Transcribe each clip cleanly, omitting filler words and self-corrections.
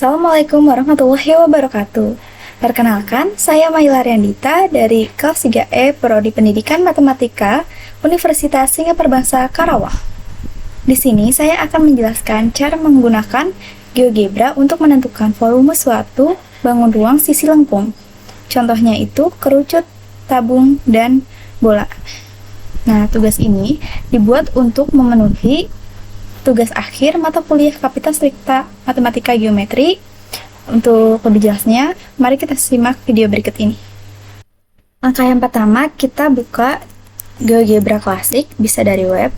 Assalamualaikum warahmatullahi wabarakatuh. Perkenalkan, saya Mahila Riandita dari kelas 3E Prodi Pendidikan Matematika Universitas Singapura Bangsa Karawang. Di sini saya akan menjelaskan cara menggunakan GeoGebra untuk menentukan volume suatu bangun ruang sisi lengkung. Contohnya itu kerucut, tabung, dan bola. Nah, tugas ini dibuat untuk memenuhi tugas akhir mata kuliah Kapita Strikta Matematika Geometri. Untuk lebih jelasnya, mari kita simak video berikut ini. Langkah yang pertama, kita buka GeoGebra klasik, bisa dari web.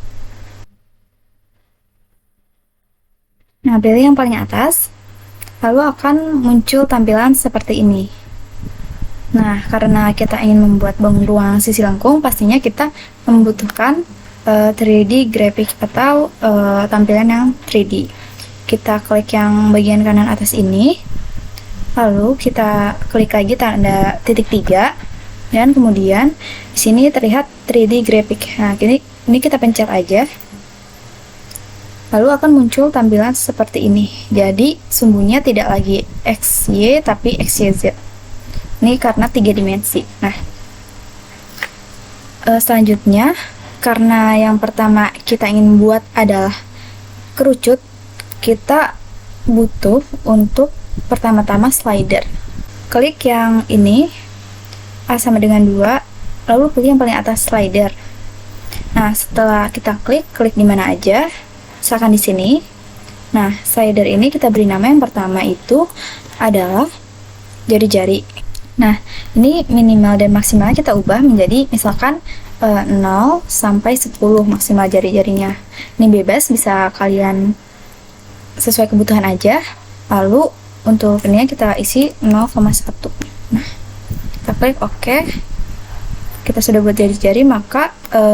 Nah, pilih yang paling atas, lalu akan muncul tampilan seperti ini. Nah, karena kita ingin membuat bangun ruang sisi lengkung, pastinya kita membutuhkan 3D grafik atau tampilan yang 3D. Kita klik yang bagian kanan atas ini, lalu kita klik lagi tanda titik 3, dan kemudian di sini terlihat 3D grafik. Nah, ini kita pencet aja, lalu akan muncul tampilan seperti ini. Jadi sumbunya tidak lagi XY tapi XYZ. Ini karena 3 dimensi. Nah, selanjutnya, karena yang pertama kita ingin buat adalah kerucut, kita butuh untuk pertama-tama slider. Klik yang ini, A sama dengan 2, lalu pilih yang paling atas slider. Nah, setelah kita klik di mana aja, misalkan di sini. Nah, slider ini kita beri nama yang pertama itu adalah jari-jari. Nah, ini minimal dan maksimal kita ubah menjadi misalkan 0 sampai 10 maksimal jari-jarinya. Ini bebas, bisa kalian sesuai kebutuhan aja. Lalu untuk ini kita isi 0,1. Nah, kita klik OK. Kita sudah buat jari-jari, maka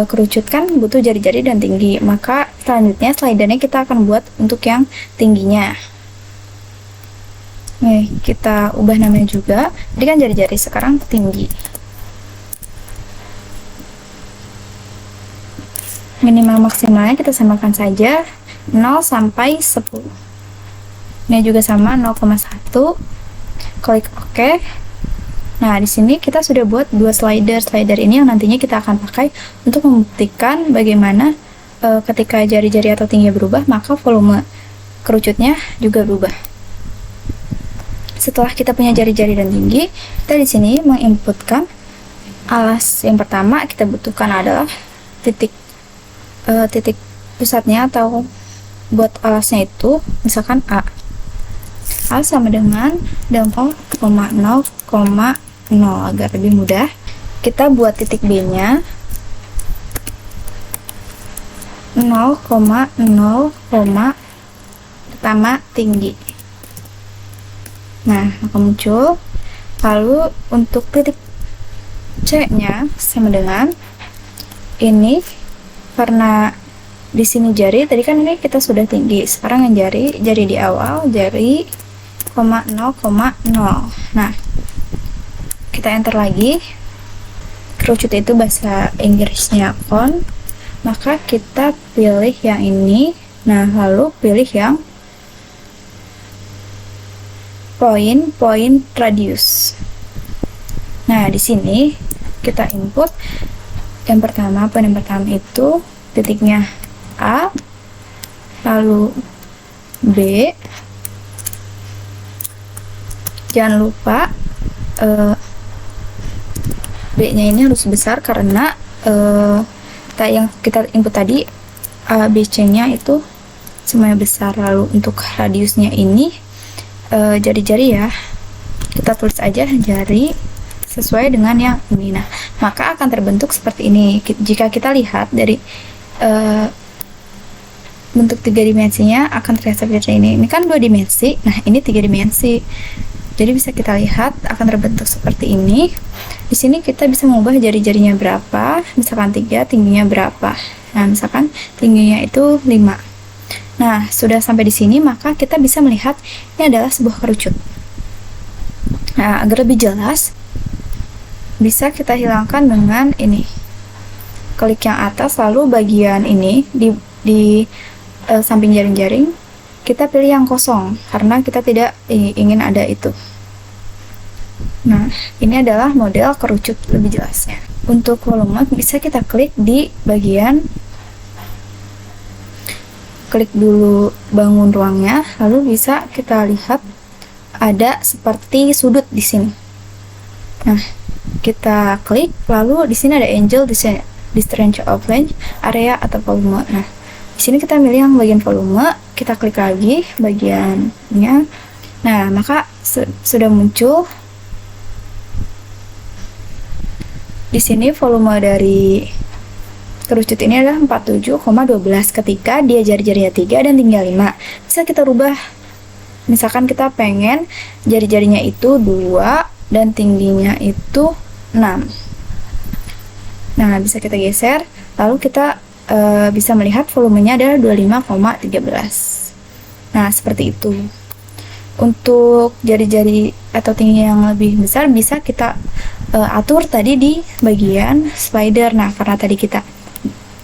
kerucut kan butuh jari-jari dan tinggi. Maka selanjutnya slidernya kita akan buat untuk yang tingginya. Nih, kita ubah namanya juga. Jadi kan jari-jari, sekarang tinggi. Minimal maksimalnya kita samakan saja 0 sampai 10. Ini juga sama 0,1. Klik OK. Nah, di sini kita sudah buat 2 slider. Slider ini yang nantinya kita akan pakai untuk membuktikan bagaimana ketika jari-jari atau tingginya berubah, maka volume kerucutnya juga berubah. Setelah kita punya jari-jari dan tinggi, kita di sini menginputkan alas. Yang pertama kita butuhkan adalah titik pusatnya, atau buat alasnya itu misalkan A sama dengan 0,0,0 agar lebih mudah. Kita buat titik B nya 0,0, pertama tinggi. Nah, akan muncul. Lalu untuk titik C nya sama dengan ini, karena di sini jari, tadi kan ini kita sudah tinggi, sekarang yang jari di awal, jari 0,0. Nah, kita enter lagi. Kerucut itu bahasa Inggrisnya cone, maka kita pilih yang ini. Nah, lalu pilih yang point radius. Nah, di sini kita input yang pertama, poin yang pertama itu titiknya A, lalu B. Jangan lupa B nya ini harus besar, karena yang kita input tadi A, B, C nya itu semuanya besar. Lalu untuk radiusnya ini jari-jari ya, kita tulis aja jari sesuai dengan yang ini. Nah, maka akan terbentuk seperti ini. Jika kita lihat dari bentuk 3 dimensinya akan terlihat seperti ini. Ini kan 2 dimensi, nah ini 3 dimensi. Jadi bisa kita lihat akan terbentuk seperti ini. Di sini kita bisa mengubah jari-jarinya berapa, misalkan 3, tingginya berapa. Nah, misalkan tingginya itu 5. Nah, sudah sampai di sini, maka kita bisa melihat ini adalah sebuah kerucut. Nah, agar lebih jelas, bisa kita hilangkan dengan ini. Klik yang atas, lalu bagian ini di samping jaring-jaring kita pilih yang kosong karena kita tidak ingin ada itu. Nah, ini adalah model kerucut lebih jelasnya. Untuk volume bisa kita klik di bagian klik dulu bangun ruangnya, lalu bisa kita lihat ada seperti sudut di sini. Nah, kita klik, lalu di sini ada angel distance of range, area atau volume. Nah, di sini kita milih yang bagian volume, kita klik lagi bagiannya. Nah, maka sudah muncul di sini volume dari kerucut ini adalah 47,12 ketika dia jari-jarinya 3 dan tinggal 5. Bisa kita rubah. Misalkan kita pengen jari-jarinya itu 2 dan tingginya itu 6. Nah, bisa kita geser, lalu kita bisa melihat volumenya adalah 25,13. Nah, seperti itu. Untuk jari-jari atau tinggi yang lebih besar bisa kita atur tadi di bagian slider. Nah, karena tadi kita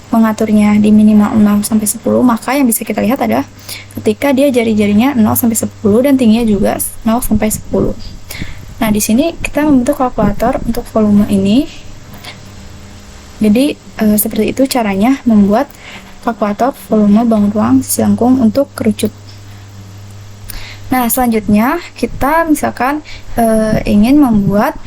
mengaturnya di minimal 0 sampai 10, maka yang bisa kita lihat adalah ketika dia jari-jarinya 0 sampai 10 dan tingginya juga 0 sampai 10. Nah, di sini kita membentuk kalkulator untuk volume ini. Jadi seperti itu caranya membuat kalkulator volume bangun ruang sisi lengkung untuk kerucut. Nah, selanjutnya kita misalkan ingin membuat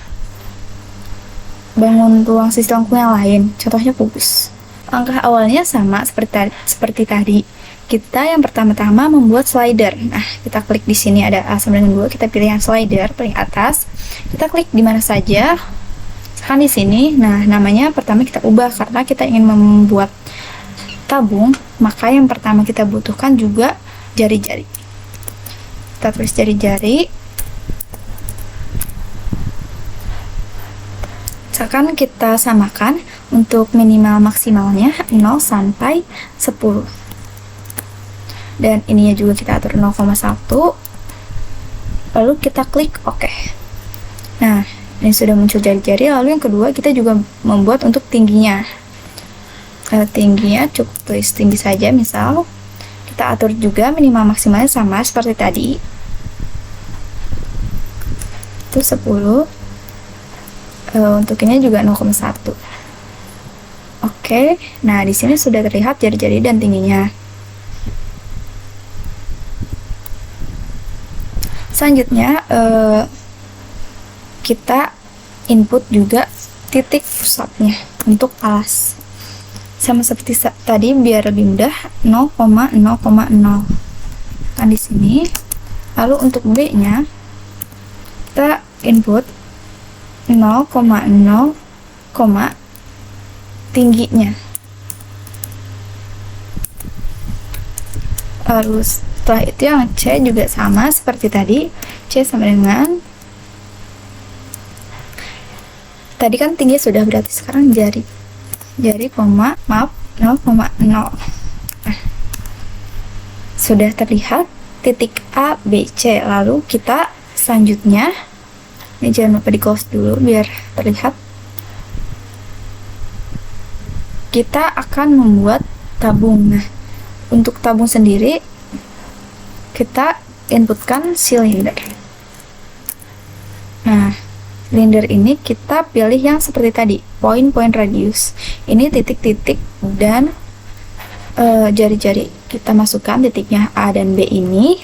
bangun ruang sisi lengkung yang lain, contohnya kubus. Langkah awalnya sama seperti tadi. Kita yang pertama-tama membuat slider. Nah, kita klik di sini ada A sama dengan 2, kita pilih yang slider paling atas. Kita klik di mana saja. Misalkan di sini. Nah, namanya pertama kita ubah karena kita ingin membuat tabung, maka yang pertama kita butuhkan juga jari-jari. Kita tulis jari-jari. Misalkan kita samakan untuk minimal maksimalnya 0 sampai 10. Dan ininya juga kita atur 0,1. Lalu kita klik OK. Nah, ini sudah muncul jari-jari. Lalu yang kedua kita juga membuat untuk tingginya. Tingginya cukup tulis tinggi saja, misal kita atur juga minimal maksimalnya sama seperti tadi. Itu 10. Untuk ini juga 0,1. Oke, nah di sini sudah terlihat jari-jari dan tingginya. Selanjutnya kita input juga titik pusatnya untuk alas. Sama seperti tadi, biar lebih mudah 0,0,0 kan di sini. Lalu untuk B-nya kita input 0,0, tingginya. Lalu setelah itu yang C juga sama seperti tadi. C sama dengan tadi kan tinggi sudah, berarti sekarang jari 0,0. Nah, sudah terlihat titik A, B, C. Lalu kita selanjutnya, ini jangan lupa di close dulu biar terlihat. Kita akan membuat tabung. Nah, untuk tabung sendiri kita inputkan silinder. Nah, silinder ini kita pilih yang seperti tadi, point radius. Ini titik-titik dan jari-jari. Kita masukkan titiknya A dan B ini.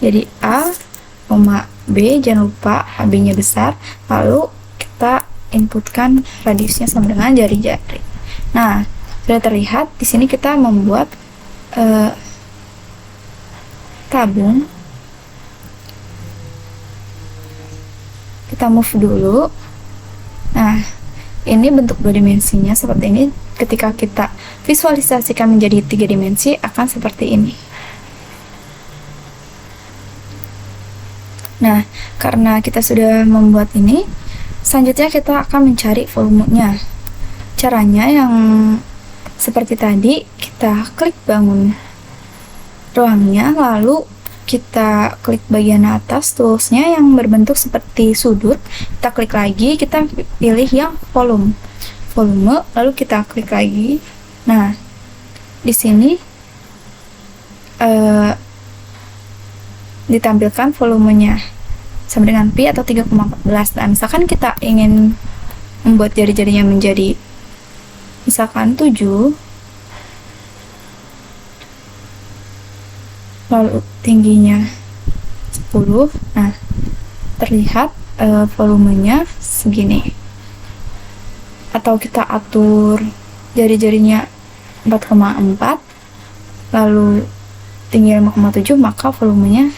Jadi A, B, jangan lupa AB-nya besar. Lalu kita inputkan radiusnya sama dengan jari-jari. Nah, sudah terlihat di sini kita membuat tabung. Kita move dulu. Nah, ini bentuk 2 dimensinya seperti ini. Ketika kita visualisasikan menjadi 3 dimensi akan seperti ini. Nah, karena kita sudah membuat ini, selanjutnya kita akan mencari volumenya. Caranya yang seperti tadi, kita klik bangun ruangnya, lalu kita klik bagian atas toolsnya yang berbentuk seperti sudut. Kita klik lagi, kita pilih yang volume, lalu kita klik lagi. Nah, di sini ditampilkan volumenya sama dengan pi atau 3,14. Nah, misalkan kita ingin membuat jari-jarinya menjadi misalkan 7, lalu tingginya 10. Nah, terlihat volumenya segini. Atau kita atur jari-jarinya 4,4 lalu tinggi 5,7, maka volumenya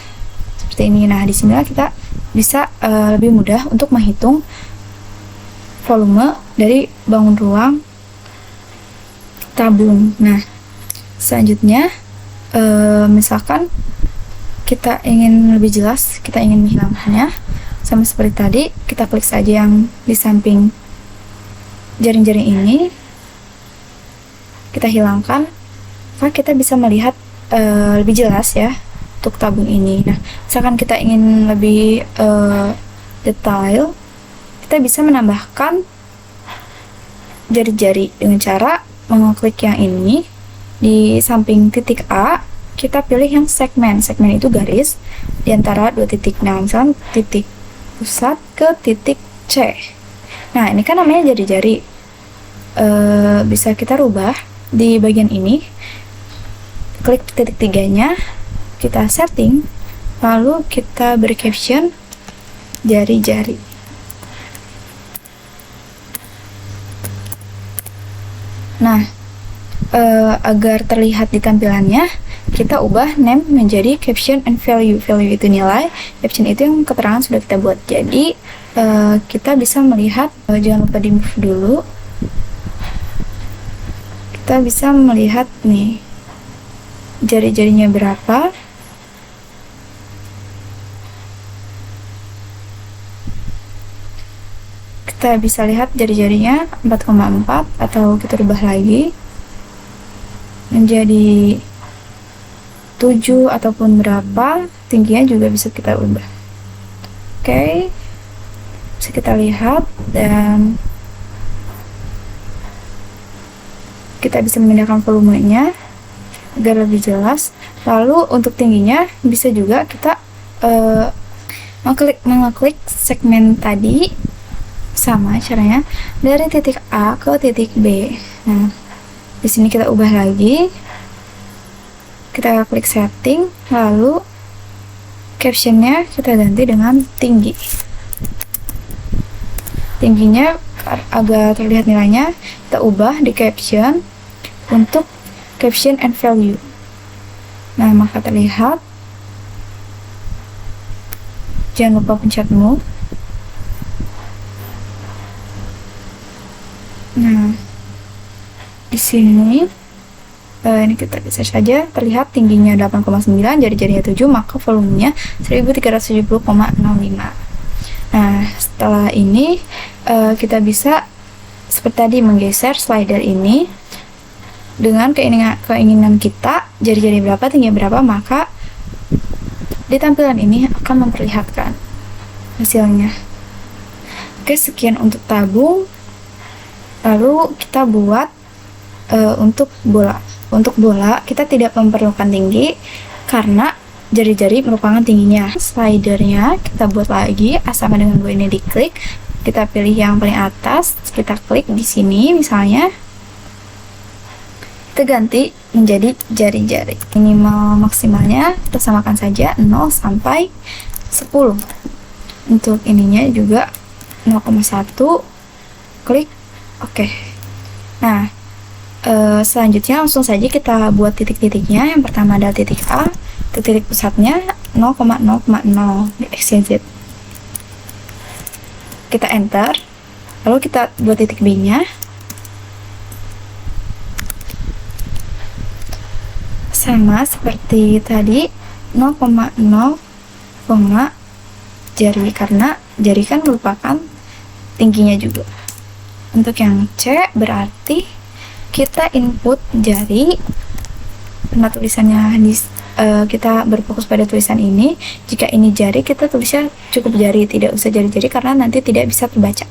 seperti ini. Nah, disinilah kita bisa lebih mudah untuk menghitung volume dari bangun ruang tabung. Nah, selanjutnya misalkan kita ingin lebih jelas, kita ingin menghilangkannya, sama seperti tadi, kita klik saja yang di samping jaring-jaring ini, kita hilangkan, maka kita bisa melihat lebih jelas ya untuk tabung ini. Nah, misalkan kita ingin lebih detail, kita bisa menambahkan jari-jari dengan cara mengklik yang ini di samping titik A, kita pilih yang segmen. Segmen itu garis di antara dua titik. Nah, misalkan titik pusat ke titik C. Nah, ini kan namanya jari-jari. Bisa kita rubah di bagian ini. Klik titik tiganya, kita setting, lalu kita beri caption jari-jari. Nah, agar terlihat di tampilannya, kita ubah name menjadi caption and value. Value itu nilai, caption itu yang keterangan sudah kita buat. Jadi kita bisa melihat, jangan lupa di move dulu, kita bisa melihat nih jari-jarinya berapa. Kita bisa lihat jari-jarinya 4,4, atau kita rubah lagi menjadi 7 ataupun berapa, tingginya juga bisa kita ubah. Oke, bisa kita lihat, dan kita bisa memindahkan volumenya agar lebih jelas. Lalu untuk tingginya bisa juga kita mengklik segmen tadi, sama caranya dari titik A ke titik B. Nah, di sini kita ubah lagi, kita klik setting, lalu captionnya kita ganti dengan tinggi. Tingginya agar terlihat nilainya, kita ubah di caption untuk caption and value. Nah, maka terlihat. Jangan lupa pencet move. Nah, di sini ini kita geser saja, terlihat tingginya 8,9, jari-jarinya 7, maka volumenya 1370,05. Nah, setelah ini kita bisa seperti tadi menggeser slider ini dengan keinginan kita, jari-jari berapa, tinggi berapa, maka di tampilan ini akan memperlihatkan hasilnya. Oke, sekian untuk tabung. Lalu kita buat untuk bola. Untuk bola kita tidak memerlukan tinggi karena jari-jari merupakan tingginya. Slidernya kita buat lagi, sama dengan gue ini diklik. Kita pilih yang paling atas, kita klik di sini misalnya. Kita ganti menjadi jari-jari. Minimal maksimalnya kita samakan saja 0 sampai 10. Untuk ininya juga 0,1. Klik Oke. Nah, selanjutnya langsung saja kita buat titik-titiknya. Yang pertama adalah titik A, titik pusatnya 0,0,0 di XYZ. Kita enter, lalu kita buat titik B-nya. Sama seperti tadi, 0,0, jari, karena jari kan merupakan tingginya juga. Untuk yang C berarti kita input jari, karena tulisannya kita berfokus pada tulisan ini. Jika ini jari, kita tulisnya cukup jari, tidak usah jari-jari karena nanti tidak bisa terbaca.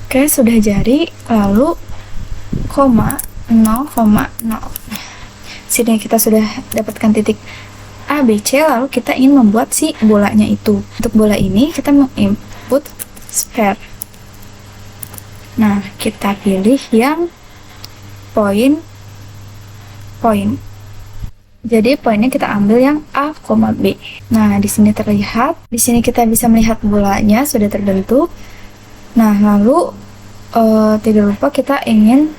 Oke, sudah jari, lalu koma 0,0. Sini kita sudah dapatkan titik A, B, C, lalu kita ingin membuat si bolanya itu. Untuk bola ini kita menginput sphere. Nah, kita pilih yang poin. Jadi poinnya kita ambil yang A, B. Nah, di sini terlihat, di sini kita bisa melihat bolanya sudah terbentuk. Nah, lalu tidak lupa kita ingin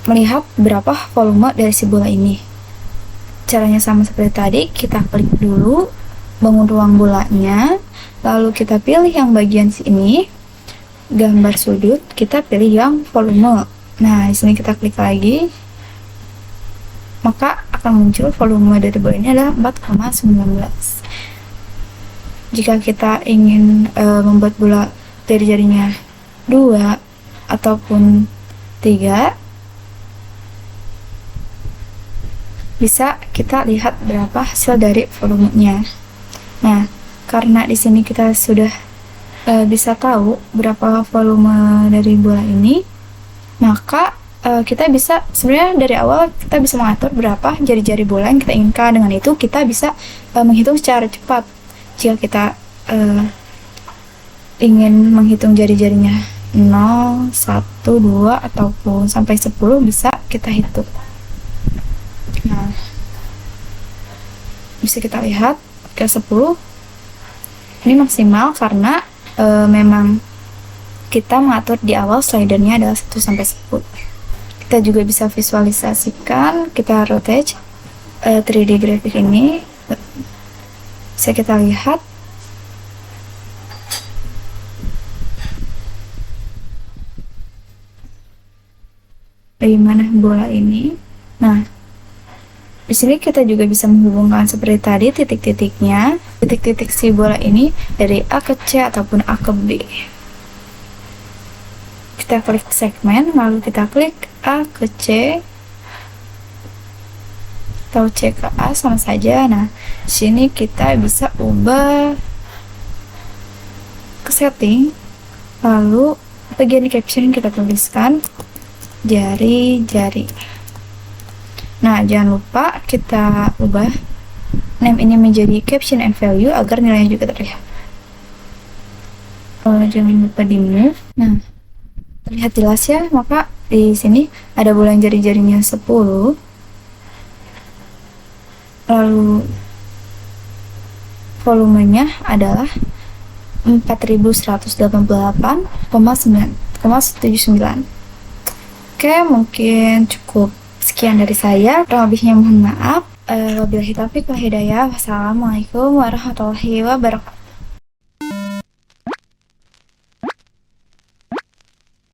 melihat berapa volume dari si bola ini. Caranya sama seperti tadi, kita klik dulu bangun ruang bolanya, lalu kita pilih yang bagian sini, gambar sudut, kita pilih yang volume. Nah, di sini kita klik lagi, maka akan muncul volume dari bola ini adalah 4,19. Jika kita ingin membuat bola dari jarinya 2 ataupun 3, bisa kita lihat berapa hasil dari volumenya. Nah, karena di sini kita sudah bisa tahu berapa volume dari bola ini, maka kita bisa sebenarnya dari awal kita bisa mengatur berapa jari-jari bola yang kita inginkan. Dengan itu kita bisa menghitung secara cepat. Jika kita ingin menghitung jari-jarinya 0, 1, 2 ataupun sampai 10 bisa kita hitung. Nah, bisa kita lihat ke 10 ini maksimal karena memang kita mengatur di awal slidernya adalah 1 sampai 10. Kita juga bisa visualisasikan, kita rotate 3D grafik ini, bisa kita lihat bagaimana bola ini. Nah, di sini kita juga bisa menghubungkan seperti tadi titik-titiknya, titik-titik si bola ini dari A ke C ataupun A ke B. Kita klik segmen, lalu kita klik A ke C atau C ke A sama saja. Nah, sini kita bisa ubah ke setting, lalu bagian caption kita tuliskan jari-jari. Nah, jangan lupa kita ubah name ini menjadi caption and value agar nilainya juga terlihat. Jangan lupa di move. Nah, terlihat jelas ya, maka di sini ada bola yang jari-jarinya 10, lalu volumenya adalah 4188,79. Oke, mungkin cukup sekian dari saya. Kurang lebihnya mohon maaf. Wabillahi taufiq wal hidayah. Wassalamualaikum warahmatullahi wabarakatuh.